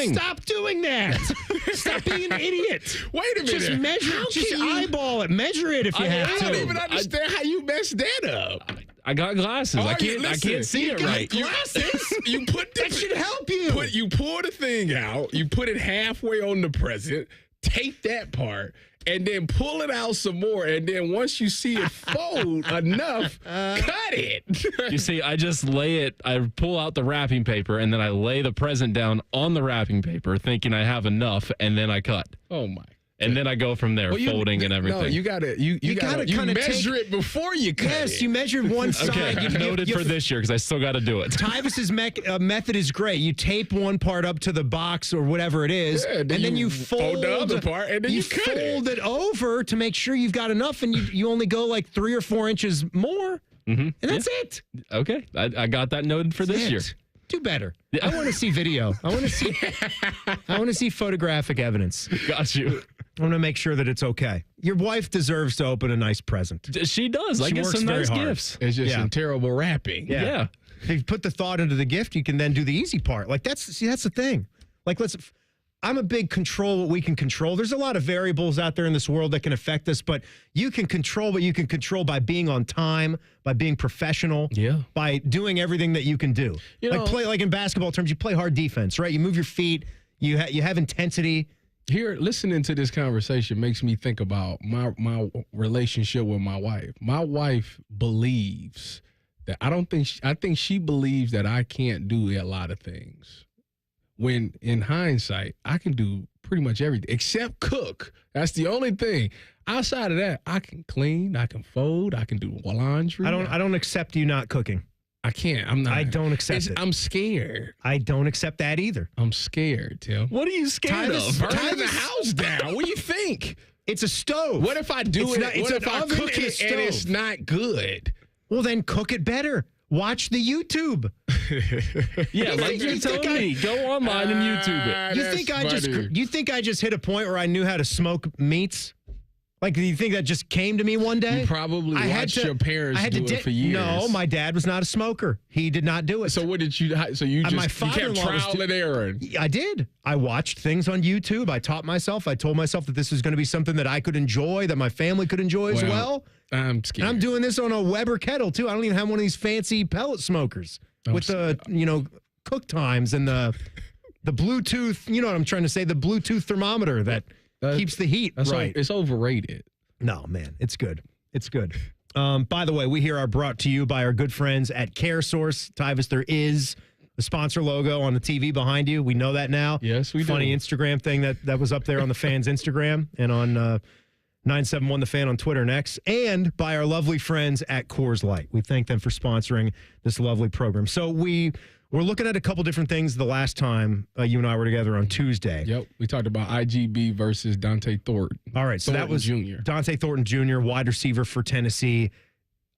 Stop doing that. Stop being an idiot. Wait a minute. Just measure. Just eyeball it. Measure it if you have to. I don't even understand how you messed that up. I got glasses. I can't see it right. Glasses? You put that should help you. You pull the thing out. You put it halfway on the present. Take that part. And then pull it out some more. And then once you see it fold enough, cut it. You see, I just I pull out the wrapping paper, and then I lay the present down on the wrapping paper, thinking I have enough, and then I cut. Oh, my. And then I go from there, folding and everything. No, you gotta measure it before you cut it. Yes, you measure one side. Okay, noted for this year because I still got to do it. Tyvis's method is great. You tape one part up to the box or whatever it is, and then you fold the other part, and then you cut fold it over to make sure you've got enough, and you only go like 3 or 4 inches more, and that's it. Okay, I got that noted for this year. Do better. I want to see video. I want to see photographic evidence. Got you. I want to make sure that it's okay. Your wife deserves to open a nice present. She does. I get some nice gifts. It's just some terrible wrapping. Yeah. If you put the thought into the gift, you can then do the easy part. Like that's the thing. Like I'm a big control what we can control. There's a lot of variables out there in this world that can affect us, but you can control what you can control by being on time, by being professional, by doing everything that you can do. Like in basketball terms, you play hard defense, right? You move your feet, you have intensity. Here, listening to this conversation makes me think about my relationship with my wife. My wife believes that I think she believes that I can't do a lot of things. When in hindsight, I can do pretty much everything except cook. That's the only thing. Outside of that, I can clean, I can fold, I can do laundry. I don't accept you not cooking. I can't. I'm not. I don't accept it. I'm scared. I don't accept that either. I'm scared, Tim. What are you scared of? Burning the house down. What do you think? It's a stove. What if I do what if I cook it and it's not good? Well, then cook it better. Watch the YouTube. Yeah, like you told me. Go online and YouTube it. You think I just hit a point where I knew how to smoke meats? Like, do you think that just came to me one day? You probably watched your parents do it for years. No, my dad was not a smoker. He did not do it. So what did you? So you kept trial and error. I did. I watched things on YouTube. I taught myself. I told myself that this was going to be something that I could enjoy, that my family could enjoy as well. I'm scared. And I'm doing this on a Weber kettle too. I don't even have one of these fancy pellet smokers with the cook times and the Bluetooth. You know what I'm trying to say? The Bluetooth thermometer that keeps the heat right. It's overrated. No, man, it's good. It's good. By the way, we here are brought to you by our good friends at CareSource. Tyvis, there is a sponsor logo on the TV behind you. We know that now. Yes, we do. Funny Instagram thing that was up there on the fans' Instagram and on 971 The Fan on Twitter and X, and by our lovely friends at Coors Light. We thank them for sponsoring this lovely program. So we're looking at a couple different things the last time you and I were together on Tuesday. Yep. We talked about IGB versus Dante Thornton. All right. So that was Jr. Dante Thornton Jr., wide receiver for Tennessee.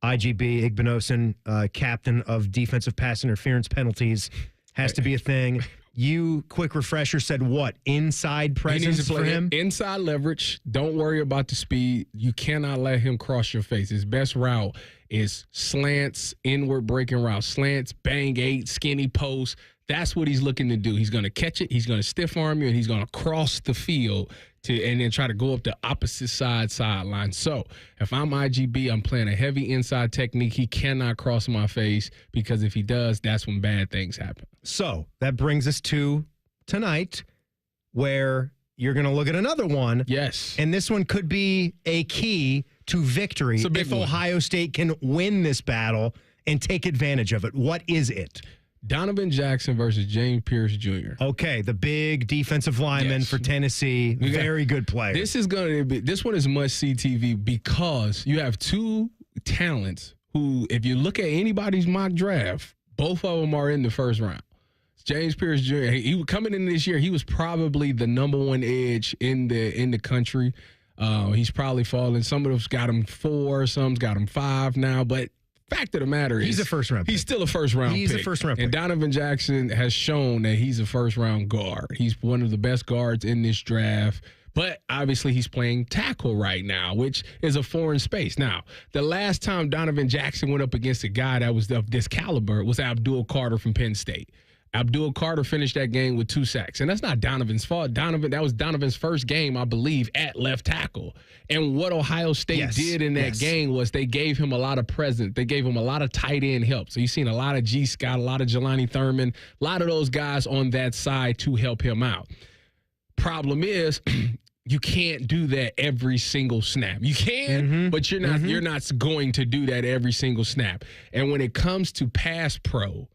IGB, Igbinosun, captain of defensive pass interference penalties. Has to be a thing. You, quick refresher, said what? Inside presence for him? Inside leverage. Don't worry about the speed. You cannot let him cross your face. His best route is slants, inward breaking route. Slants, bang eight, skinny post. That's what he's looking to do. He's going to catch it. He's going to stiff arm you, and he's going to cross the field and then try to go up the opposite sideline. So if I'm IGB, I'm playing a heavy inside technique. He cannot cross my face because if he does, that's when bad things happen. So that brings us to tonight where you're going to look at another one. Yes. And this one could be a key to victory if Ohio State can win this battle and take advantage of it. What is it? Donovan Jackson versus James Pierce Jr. Okay, the big defensive lineman for Tennessee. Very good player. This one is must-see TV because you have two talents who, if you look at anybody's mock draft, both of them are in the first round. James Pierce Jr., he coming in this year, he was probably the number one edge in the country. He's probably fallen. Some of them's got him 4, some's got him 5 now, but fact of the matter is he's a first-round pick. He's still a first-round pick. He's a first-round pick. And Donovan Jackson has shown that he's a first-round guard. He's one of the best guards in this draft. But obviously he's playing tackle right now, which is a foreign space. Now, the last time Donovan Jackson went up against a guy that was of this caliber was Abdul Carter from Penn State. Abdul Carter finished that game with 2 sacks. And that's not Donovan's fault. That was Donovan's first game, I believe, at left tackle. And what Ohio State did in that game was they gave him a lot of presence. They gave him a lot of tight end help. So you've seen a lot of G. Scott, a lot of Jelani Thurman, a lot of those guys on that side to help him out. Problem is, you can't do that every single snap. You can, but you're not going to do that every single snap. And when it comes to pass pro,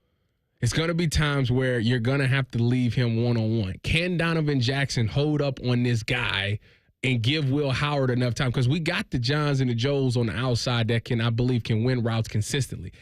it's going to be times where you're going to have to leave him one-on-one. Can Donovan Jackson hold up on this guy and give Will Howard enough time? Because we got the Johns and the Joes on the outside that I believe can win routes consistently.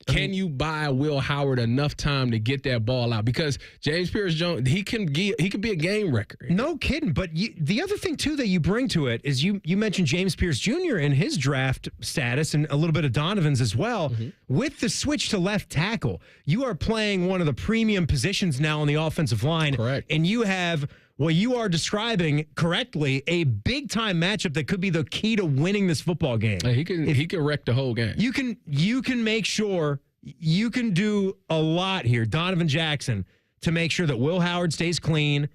Can you buy Will Howard enough time to get that ball out? Because James Pierce-Jones, he could be a game wrecker. No kidding. But the other thing, too, that you bring to it is you mentioned James Pierce Jr. and his draft status and a little bit of Donovan's as well. With the switch to left tackle, you are playing one of the premium positions now on the offensive line. Correct. And you have what you are describing correctly, a big-time matchup that could be the key to winning this football game. He can wreck the whole game. You can make sure you can do a lot here, Donovan Jackson, to make sure that Will Howard stays clean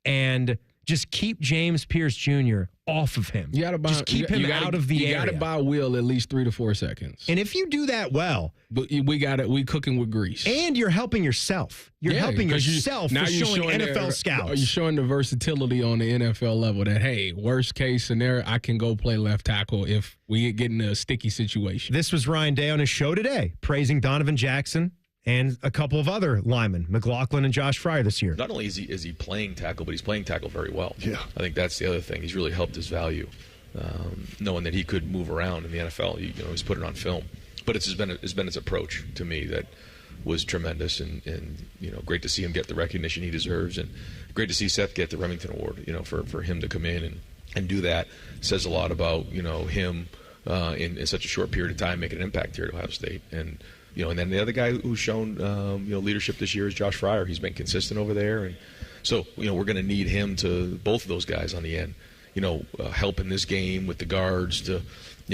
and just keep James Pierce Jr. off of him. Just keep him out of the area. You got to buy Will at least 3 to 4 seconds. And if you do that well, but we cooking with grease. And you're helping yourself. You're helping yourself for showing NFL scouts. You're showing the versatility on the NFL level that, hey, worst case scenario, I can go play left tackle if we get in a sticky situation. This was Ryan Day on his show today, praising Donovan Jackson and a couple of other linemen, McLaughlin and Josh Fryer this year. Not only is he playing tackle, but he's playing tackle very well. Yeah, I think that's the other thing. He's really helped his value, knowing that he could move around in the NFL. He's put it on film, but it's been his approach to me that was tremendous, and great to see him get the recognition he deserves, and great to see Seth get the Remington Award. For him to come in and do that says a lot about him in such a short period of time making an impact here at Ohio State. And then the other guy who's shown leadership this year is Josh Fryer. He's been consistent over there, and so we're going to need him to, both of those guys on the end, help in this game with the guards to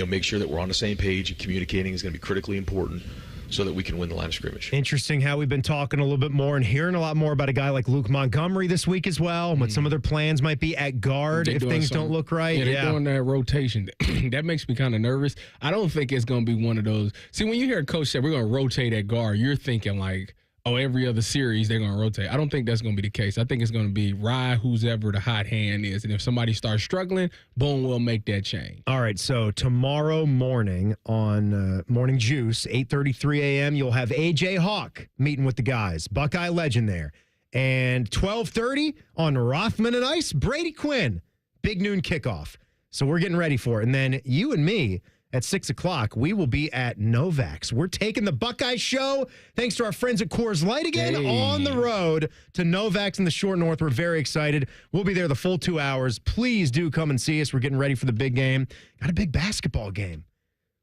make sure that we're on the same page, and communicating is going to be critically important so that we can win the line of scrimmage. Interesting how we've been talking a little bit more and hearing a lot more about a guy like Luke Montgomery this week as well, what some of their plans might be at guard if things don't look right. Yeah, they're doing that rotation. That makes me kind of nervous. I don't think it's going to be one of those. See, when you hear a coach say we're going to rotate at guard, you're thinking like, oh, every other series they're going to rotate. I don't think that's going to be the case. I think it's going to be ride who's ever the hot hand is. And if somebody starts struggling, boom, we'll make that change. All right, so tomorrow morning on Morning Juice, 8:33 a.m., you'll have A.J. Hawk meeting with the guys, Buckeye legend there. And 12:30 on Rothman and Ice, Brady Quinn, big noon kickoff. So we're getting ready for it. And then you and me, at 6 o'clock, we will be at Novak's. We're taking the Buckeye Show, thanks to our friends at Coors Light again, on the road to Novak's in the Short North. We're very excited. We'll be there the full 2 hours. Please do come and see us. We're getting ready for the big game. Got a big basketball game.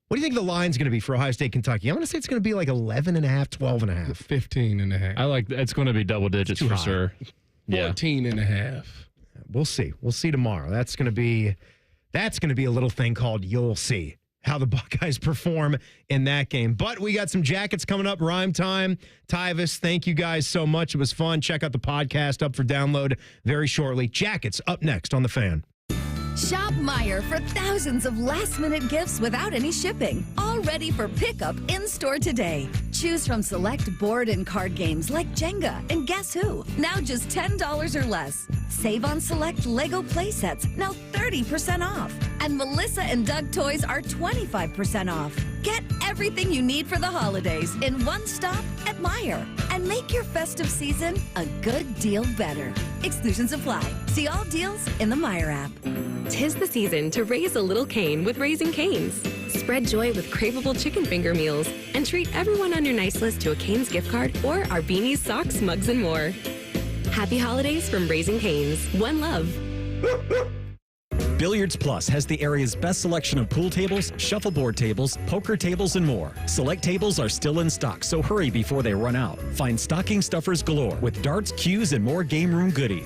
What do you think the line's going to be for Ohio State, Kentucky? I'm going to say it's going to be like 11.5, 12.5. 15.5. I like it's going to be double digits for sure. 14.5. We'll see. We'll see tomorrow. That's going to be a little thing called You'll See how the Buckeyes perform in that game. But we got some jackets coming up, Rhyme Time. Tyvis, thank you guys so much. It was fun. Check out the podcast up for download very shortly. Jackets up next on The Fan. Shop Meijer for thousands of last-minute gifts without any shipping. All ready for pickup in-store today. Choose from select board and card games like Jenga and Guess Who. Now just $10 or less. Save on select Lego play sets, now 30% off. And Melissa and Doug toys are 25% off. Get everything you need for the holidays in one stop at Meijer. And make your festive season a good deal better. Exclusions apply. See all deals in the Meijer app. 'Tis the season to raise a little Cane with Raising Cane's. Spread joy with craveable chicken finger meals and treat everyone on your nice list to a Cane's gift card or our beanies, socks, mugs, and more. Happy holidays from Raising Cane's. One love. Billiards Plus has the area's best selection of pool tables, shuffleboard tables, poker tables, and more. Select tables are still in stock, so hurry before they run out. Find stocking stuffers galore with darts, cues, and more game room goodies.